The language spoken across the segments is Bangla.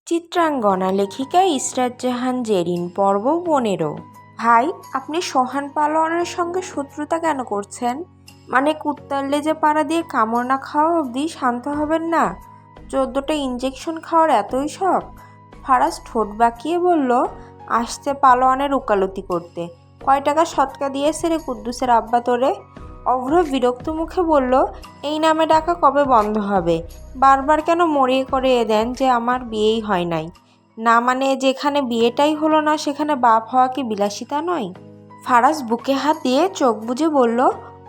চিত্রাঙ্গনা লেখিকা ইসরাত জাহান জেরিন পর্ব 15। ভাই, আপনি সোহান পালোয়ানের সঙ্গে শত্রুতা কেন করছেন? মানে কুত্তার লেজে পাড়া দিয়ে কামড় না খাওয়া অবধি শান্ত হবেন না? 14টা ইঞ্জেকশন খাওয়ার এতই শখ? ফারাজ ঠোঁট বাঁকিয়ে বলল, আসছে পালোয়ানের উকালতি করতে। কয় টাকা সৎকা দিয়েছে রে কুদ্দুসের আব্বা তোরে? অভ্র বিরক্ত মুখে বলল, এই নামে ডাকা কবে বন্ধ হবে? বারবার কেন মরিয়ে করে দেন যে আমার বিয়েই হয় নাই? না মানে যেখানে বিয়েটাই হলো না সেখানে বাপ হওয়া কি বিলাসিতা নয়? ফারাজ বুকে হাত দিয়ে চোখ বুজে বলল,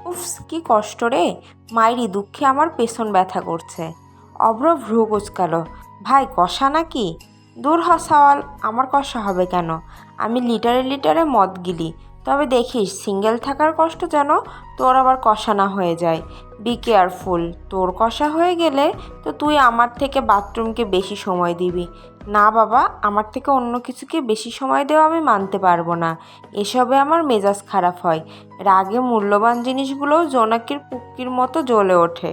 উফস কি কষ্ট রে, মায়েরই দুঃখে আমার পেছন ব্যথা করছে। অভ্র ভ্রু কুচকালো, ভাই কষা নাকি? দূর হ সওয়াল, আমার কষা হবে কেন? আমি লিটারে লিটারে মদ গিলি। তবে দেখিস সিঙ্গেল থাকার কষ্ট যেন তোর আবার কষা না হয়ে যায়। বি কেয়ারফুল, তোর কষা হয়ে গেলে তো তুই আমার থেকে বাথরুমকে বেশি সময় দিবি। না বাবা, আমার থেকে অন্য কিছুকে বেশি সময় দেওয়া আমি মানতে পারবো না। এসবে আমার মেজাজ খারাপ হয়। রাগে মূল্যবান জিনিসগুলোও জোনাকির পুক্কির মতো জ্বলে ওঠে।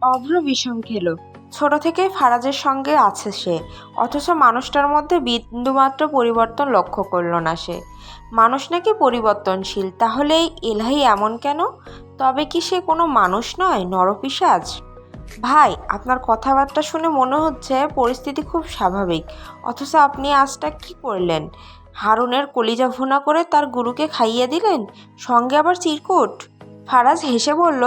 অভ্র বিষম খেলো। ছোট থেকেই ফারাজের সঙ্গে আছে সে, অথচ মানুষটার মধ্যে বিন্দুমাত্র পরিবর্তন লক্ষ্য করল না সে। মানুষ নাকি পরিবর্তনশীল, তাহলে এই এলাহি এমন কেন? তবে কি সে কোনো মানুষ নয়, নরপিশাচ? ভাই, আপনার কথাবার্তা শুনে মনে হচ্ছে পরিস্থিতি খুব স্বাভাবিক, অথচ আপনি আজটা কি করলেন? হারুনের কলিজা ভুনা করে তার গুরুকে খাইয়ে দিলেন, সঙ্গে আবার চিরকুট। ফারাজ হেসে বলল,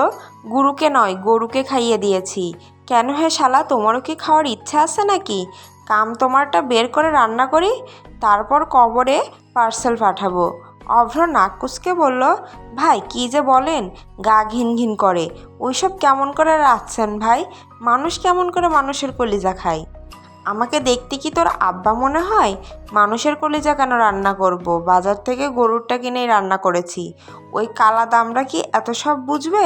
গুরুকে নয় গরুকে খাইয়ে দিয়েছি। কেন হে শালা, তোমারও কি খাওয়ার ইচ্ছা আছে নাকি? কাম তোমারটা বের করে রান্না করি, তারপর কবরে পার্সেল পাঠাবো। অভ্র নাক কুঁচকে বলল, ভাই কি যে বলেন, গা ঘিন ঘিন করে। ওইসব কেমন করে রাখছেন ভাই? মানুষ কেমন করে মানুষের কলিজা খায়? আমাকে দেখতে কি তোর আব্বা মনে হয়? মানুষের কলিজা কেন রান্না করব? বাজার থেকে গরুরটা কিনেই রান্না করেছি। ওই কালা দামরা কি এত সব বুঝবে?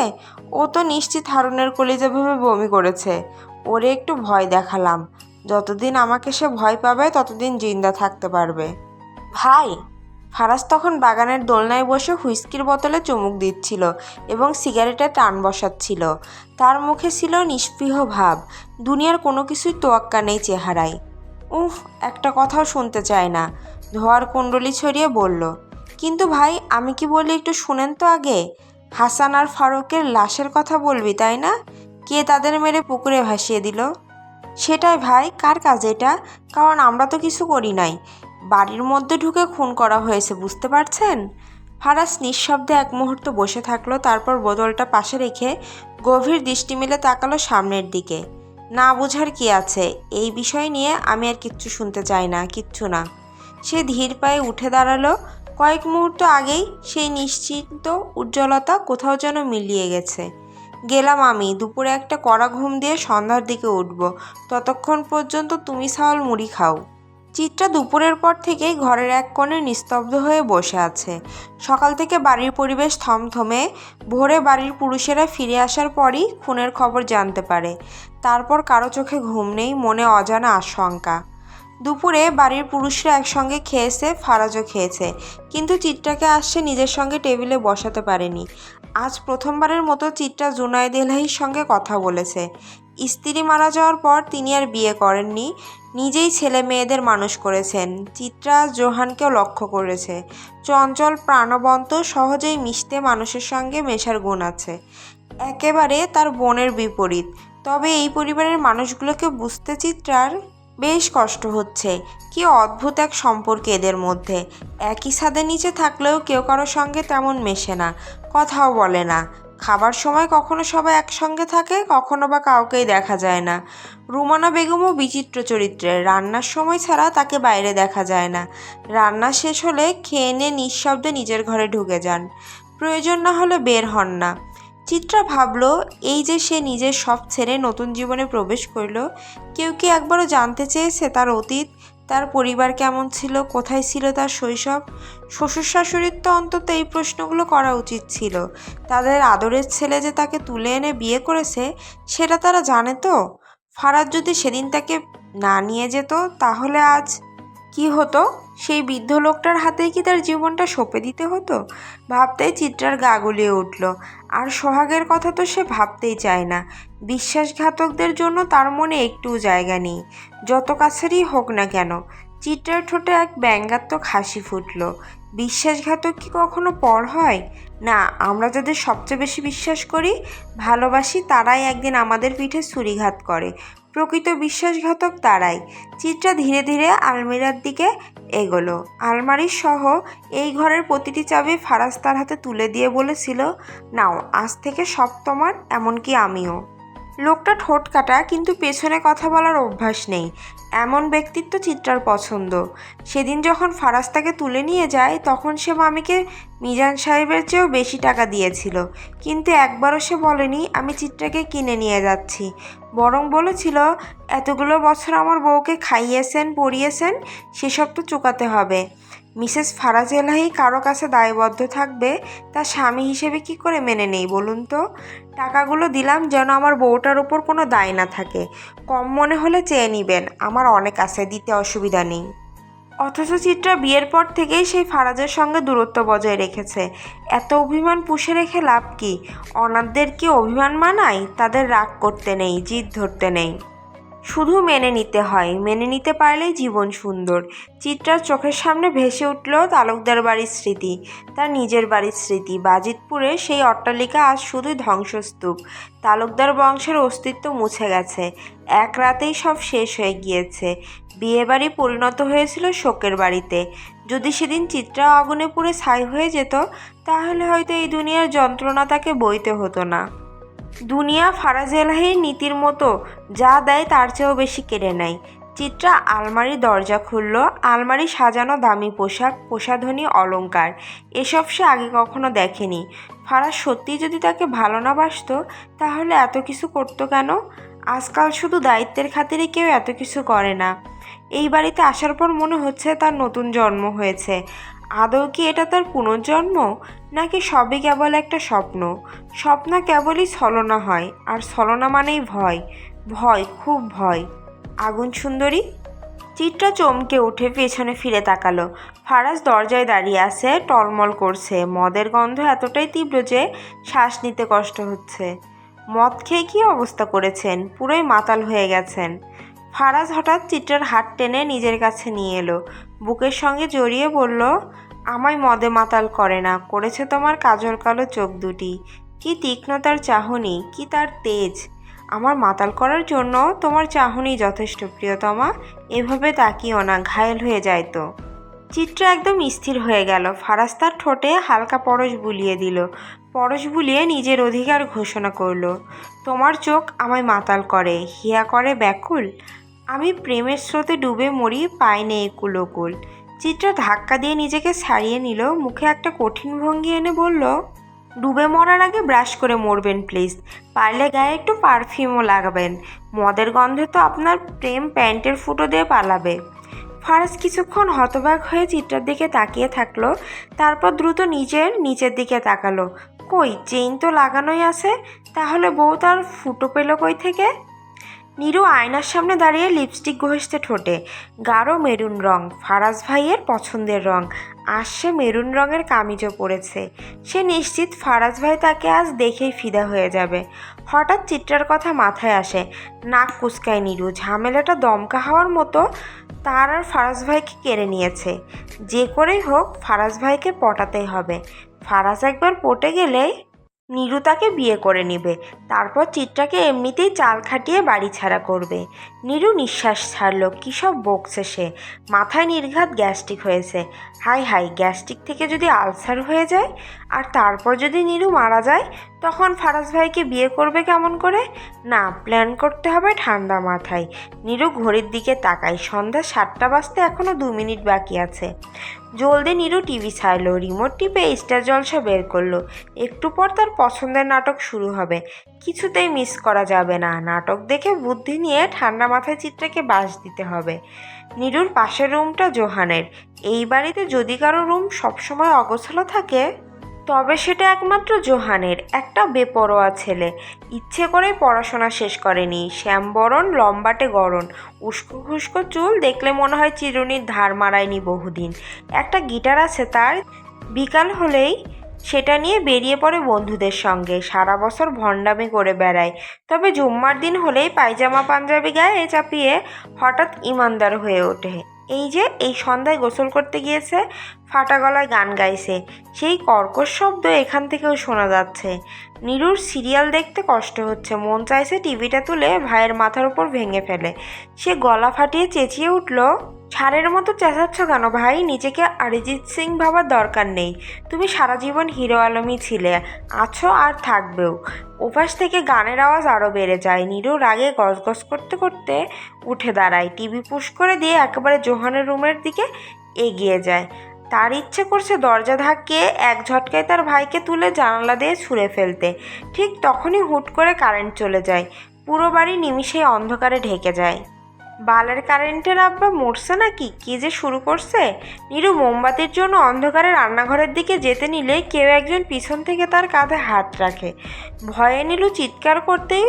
ও তো নিশ্চিত হারুনের কলিজা ভেবে বমি করেছে। ওরে একটু ভয় দেখালাম। যতদিন আমাকে সে ভয় পাবে ততদিন জিন্দা থাকতে পারবে। ভাই, ফারাজ তখন বাগানের দোলনায় বসে হুইস্কির বোতলে চুমুক দিচ্ছিল এবং সিগারেটে টান বসাচ্ছিল। তার মুখে ছিল নিস্পৃহ ভাব, দুনিয়ার কোনো কিছুই তোয়াক্কা নেই চেহারায়। উফ, একটা কথাও শুনতে চায় না, ধোয়ার কুণ্ডলি ছড়িয়ে বলল। কিন্তু ভাই, আমি কি বলি একটু শুনেন তো আগে। হাসান আর ফারুকের লাশের কথা বলবি তাই না? কে তাদের মেরে পুকুরে ভাসিয়ে দিল? সেটাই ভাই, কার কাজ এটা? কারণ আমরা তো কিছু করি নাই। বাড়ির মধ্যে ঢুকে খুন করা হয়েছে, বুঝতে পারছেন? ফারাজ নিঃশব্দে এক মুহূর্ত বসে থাকলো, তারপর বোতলটা পাশে রেখে গভীর দৃষ্টি মেলে তাকালো সামনের দিকে। না বোঝার কি আছে, এই বিষয় নিয়ে আমি আর কিচ্ছু শুনতে চাই না, কিচ্ছু না। সে ধীর পায়ে উঠে দাঁড়ালো। কয়েক মুহূর্ত আগেই সেই নিশ্চিন্ত উজ্জ্বলতা কোথাও যেন মিলিয়ে গেছে। গেলাম আমি, দুপুরে একটা কড়া ঘুম দিয়ে সন্ধ্যার দিকে উঠব। ততক্ষণ পর্যন্ত তুমি ছাওয়াল মুড়ি খাও। চিত্রা দুপুরের পর থেকেই ঘরের এক কোণে নিস্তব্ধ হয়ে বসে আছে। সকাল থেকে বাড়ির পরিবেশ থমথমে। ভোরে বাড়ির পুরুষেরা ফিরে আসার পরই খুনের খবর জানতে পারে। তারপর কারো চোখে ঘুম নেই, মনে অজানা আশঙ্কা। দুপুরে বাড়ির পুরুষরা একসঙ্গে খেয়েছে, ফারাজও খেয়েছে, কিন্তু চিত্রাকে আজ সে নিজের সঙ্গে টেবিলে বসাতে পারেনি। আজ প্রথমবারের মতো চিত্রা জুনায়েদ এলাহির সঙ্গে কথা বলেছে। স্ত্রী মারা যাওয়ার পর তিনি আর বিয়ে করেননি, নিজেই ছেলে মেয়েদের মানুষ করেছেন। চিত্রা জোহানকেও লক্ষ্য করেছে। চঞ্চল, প্রাণবন্ত, সহজেই মিশতে, মানুষের সঙ্গে মেশার গুণ আছে। একেবারে তার বোনের বিপরীত। তবে এই পরিবারের মানুষগুলোকে বুঝতে চিত্রার বেশ কষ্ট হচ্ছে। কি অদ্ভুত এক সম্পর্ক এদের মধ্যে। একই ছাদের নিচে থাকলেও কেউ কারোর সঙ্গে তেমন মেশে না, কথাও বলে না। খাবার সময় কখনো সবাই একসঙ্গে থাকে, কখনো বা কাউকেই দেখা যায় না। রুমানা বেগমও বিচিত্র চরিত্রের, রান্নার সময় ছাড়া তাকে বাইরে দেখা যায় না। রান্না শেষ হলে খেয়ে নিয়ে নিঃশব্দে নিজের ঘরে ঢুকে যান, প্রয়োজন না হলে বের হন না। চিত্রা ভাবল, এই যে সে নিজের সব ছেড়ে নতুন জীবনে প্রবেশ করল, কেউ কি একবারও জানতে চেয়েছে তার অতীত, তার পরিবার কেমন ছিল, কোথায় ছিল তার শৈশব? শ্বশুর শাশুড়ির তো অন্তত এই প্রশ্নগুলো করা উচিত ছিল। তাদের আদরের ছেলে যে তাকে তুলে এনে বিয়ে করেছে, সেটা তারা জানে তো? ফারাজ যদি সেদিন তাকে না নিয়ে যেত, তাহলে আজ কি হতো? সেই বৃদ্ধ লোকটার হাতেই কি তার জীবনটা সঁপে দিতে হতো? ভাবতেই চিত্রার গা গুলিয়ে উঠল। আর সোহাগের কথা তো সে ভাবতেই চায় না। বিশ্বাসঘাতকদের জন্য তার মনে একটুও জায়গা নেই, যত কাছেরই হোক না কেন। চিত্রার ঠোঁটে এক ব্যঙ্গাত্মক হাসি ফুটল। বিশ্বাসঘাতক কি কখনো পর হয়? না, আমরা যাদের সবচেয়ে বেশি বিশ্বাস করি, ভালোবাসি, তারাই একদিন আমাদের পিঠে ছুরিঘাত করে। প্রকৃত বিশ্বাসঘাতক তারাই। চিত্রা ধীরে ধীরে আলমিরার দিকে এগোলো। আলমারির সহ এই ঘরের প্রতিটি চাবি ফারাজ তার হাতে তুলে দিয়ে বলেছিল, নাও, আজ থেকে সব তোমার, এমনকি আমিও। লোকটা ঠোঁট কাটা, কিন্তু পেছনে কথা বলার অভ্যাস নেই। এমন ব্যক্তিত্ব চিত্রার পছন্দ। সেদিন যখন ফারাজ তাকে তুলে নিয়ে যায়, তখন সে মামিকে মিজান সাহেবের চেয়েও বেশি টাকা দিয়েছিল, কিন্তু একবারও সে বলেনি আমি চিত্রাকে কিনে নিয়ে যাচ্ছি। বরং বলেছিল, এতগুলো বছর আমার বউকে খাইয়েছেন, পরিয়েছেন, সেসব তো চুকাতে হবে। মিসেস ফারাজ এলাহি কারো কাছে দায়বদ্ধ থাকবে, তার স্বামী হিসেবে কি করে মেনে নেই বলুন তো? টাকাগুলো দিলাম যেন আমার বউটার উপর কোনো দায় না থাকে। কম মনে হলে চেয়ে নিবেন, আমার অনেক আছে, দিতে অসুবিধা নেই। অথচ চিত্রা বিয়ের পর থেকেই সেই ফারাজের সঙ্গে দূরত্ব বজায় রেখেছে। এত অভিমান পুষে রেখে লাভ কি? অনাথদের কি অভিমান মানায়? তাদের রাগ করতে নেই, জিদ ধরতে নেই, শুধু মেনে নিতে হয়। মেনে নিতে পারলেই জীবন সুন্দর। চিত্রার চোখের সামনে ভেসে উঠল তালুকদার বাড়ির স্মৃতি, তার নিজের বাড়ির স্মৃতি। বাজিতপুরে সেই অট্টালিকা আজ শুধুই ধ্বংসস্তূপ। তালুকদার বংশের অস্তিত্ব মুছে গেছে, এক রাতেই সব শেষ হয়ে গিয়েছে। বিয়েবাড়ি পরিণত হয়েছিল শোকের বাড়িতে। যদি সেদিন চিত্রা আগুনে পুড়ে ছাই হয়ে যেত, তাহলে হয়তো এই দুনিয়ার যন্ত্রণা তাকে বইতে হতো না। দুনিয়া ফারাজ এলাহির নীতির মতো যা দেয় তার চেয়েও বেশি কেড়ে নেয়। চিত্রা আলমারির দরজা খুলল। আলমারি সাজানো দামি পোশাক, প্রসাধনী, অলংকার, এসব সে আগে কখনো দেখেনি। ফারাজ সত্যিই যদি তাকে ভালো না বাসত, তাহলে এত কিছু করতো কেন? আজকাল শুধু দায়িত্বের খাতিরে কেউ এত কিছু করে না। এই বাড়িতে আসার পর মনে হচ্ছে তার নতুন জন্ম হয়েছে। আদৌ কি এটা তার পুনর্জন্ম, নাকি সবই কেবল একটা স্বপ্ন? স্বপ্ন কেবলই ছলনা হয়, আর ছলনা মানেই ভয়। ভয়, খুব ভয়। আগুন সুন্দরী। চিত্রা চমকে উঠে পেছনে ফিরে তাকালো। ফারাজ দরজায় দাঁড়িয়ে আছে, টলমল করছে। মদের গন্ধ এতটাই তীব্র যে শ্বাস নিতে কষ্ট হচ্ছে। মদ খেয়ে কী অবস্থা করেছেন? পুরোই মাতাল হয়ে গেছেন। ফারাজ হঠাৎ চিত্রার হাত টেনে নিজের কাছে নিয়ে এলো, বুকের সঙ্গে জড়িয়ে বলল, আমায় মদে মাতাল করে না, করেছে তোমার কাজল কালো চোখ দুটি। কি তীক্ষ্ণ তার চাহনি, কি তার তেজ! আমার মাতাল করার জন্য তোমার চাহনি যথেষ্ট, প্রিয়তমা। এভাবে তাকিও না, ঘায়েল হয়ে যায় তো। চিত্রা একদম স্থির হয়ে গেল। ফারাজ তার ঠোঁটে হালকা পরশ বুলিয়ে দিল। পরশ বুলিয়ে নিজের অধিকার ঘোষণা করল, তোমার চোখ আমায় মাতাল করে, হিয়া করে ব্যাকুল। আমি প্রেমের স্রোতে ডুবে মরি, পাই নে একুল ওকুল। চিত্রা ধাক্কা দিয়ে নিজেকে ছাড়িয়ে নিল, মুখে একটা কঠিন ভঙ্গি এনে বলল, ডুবে মরার আগে ব্রাশ করে মরবেন প্লিজ। পারলে গায়ে একটু পারফিউমও লাগাবেন। মদের গন্ধে তো আপনার প্রেম প্যান্টের ফুটো দিয়ে পালাবে। ফারাজ কিছুক্ষণ হতবাক হয়ে চিত্রার দিকে তাকিয়ে থাকলো, তারপর দ্রুত নিচের দিকে তাকালো। কই, চেইন তো লাগানোই আছে, তাহলে বউ তার ফুটো পেল কই থেকে? নীরু আয়নার সামনে দাঁড়িয়ে লিপস্টিক ঘষতে ঠোঁটে। গাঢ় মেরুন রং, ফারাজ ভাইয়ের পছন্দের রং। আজ সে মেরুন রঙের কামিজও পরেছে। সে নিশ্চিত ফারাজ ভাই তাকে আজ দেখেই ফিদা হয়ে যাবে। হঠাৎ চিত্রার কথা মাথায় আসে। নাক কুঁচকায় নীরু। ঝামেলাটা দমকা হওয়ার মতো তার আর ফারাজ ভাইকে কেড়ে নিয়েছে। যে করেই হোক ফারাজ ভাইকে পটাতেই হবে। ফারাজ একবার পটে গেলেই নীরু তাকে বিয়ে করে নেবে। তারপর চিত্রাকে এমনিতেই চাল খাটিয়ে বাড়ি ছাড়া করবে। নীরু নিঃশ্বাস ছাড়ল। কী সব বকছে সে! মাথায় নির্ঘাত গ্যাস্ট্রিক হয়েছে। হাই হাই, গ্যাস্ট্রিক থেকে যদি আলসার হয়ে যায়, আর তারপর যদি নীরু মারা যায়, তখন ফারাজ ভাইকে বিয়ে করবে কেমন করে? না, প্ল্যান করতে হবে ঠান্ডা মাথায়। নীরু ঘড়ির দিকে তাকায়। সন্ধ্যা 7টা বাজতে এখনও 2 মিনিট বাকি আছে। জলদি নীরু টিভি ছাড়লো, রিমোট টিপে স্টার জলসা বের করলো। একটু পর তার পছন্দের নাটক শুরু হবে, কিছুতেই মিস করা যাবে না। নাটক দেখে বুদ্ধি নিয়ে ঠান্ডা মাথায় চিত্রাকে বাস দিতে হবে। নীরুর পাশের রুমটা জোহানের। এই বাড়িতে যদি কারো রুম সবসময় অগোছালো থাকে, তবে সেটা একমাত্র জোহানের। একটা বেপরোয়া ছেলে, ইচ্ছে করেই পড়াশোনা শেষ করেনি। শ্যামবরণ, লম্বাটে গড়ন, উস্কো খুস্কো চুল, দেখলে মনে হয় চিরুনির ধার মারায়নি বহুদিন। একটা গিটার আছে তার। বিকাল হলেই সেটা নিয়ে বেরিয়ে পড়ে বন্ধুদের সঙ্গে। সারা বছর ভণ্ডামি করে বেড়ায়, তবে জুম্মার দিন হলেই পায়জামা পাঞ্জাবি গায়ে চাপিয়ে হঠাৎ ইমানদার হয়ে ওঠে। এই সন্ধ্যায় গোসল করতে গিয়েছে, ফাটা গলায় গান গাইছে, সেই কর্কশ শব্দ এখান থেকেও শোনা যাচ্ছে। নীরুর সিরিয়াল দেখতে কষ্ট হচ্ছে, মন চাইছে টিভিটা তুলে ভাইয়ের মাথার উপর ভেঙে ফেলে। সে গলা ফাটিয়ে চেঁচিয়ে উঠল, ষাঁড়ের মতো চেঁচাচ্ছ কেন ভাই? নিজেকে অরিজিৎ সিং ভাবার দরকার নেই। তুমি সারা জীবন হিরো আলমই ছিলে, আছো আর থাকবেও। ওপাশ থেকে গানের আওয়াজ আরও বেড়ে যায়। নীরু রাগে গজগজ করতে করতে উঠে দাঁড়ায়, টিভি পুশ করে দিয়ে একেবারে জোহানের রুমের দিকে এগিয়ে যায়। তার ইচ্ছে করছে দরজা ধাক্কিয়ে এক ঝটকায় তার ভাইকে তুলে জানালা দিয়ে ছুঁড়ে ফেলতে। ঠিক তখনই হুট করে কারেন্ট চলে যায়, পুরো বাড়ি নিমিষেই অন্ধকারে ঢেকে যায়। বালের কারেন্টের আব্বা মরছে নাকি, কি যে শুরু করছে! নীরু মোমবাতির জন্য অন্ধকারে রান্নাঘরের দিকে যেতে নিলে কেউ একজন পিছন থেকে তার কাঁধে হাত রাখে। ভয়ে নীলু চিৎকার করতেই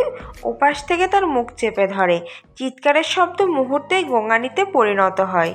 ওপাশ থেকে তার মুখ চেপে ধরে। চিৎকারের শব্দ মুহূর্তেই গোঙানিতে পরিণত হয়।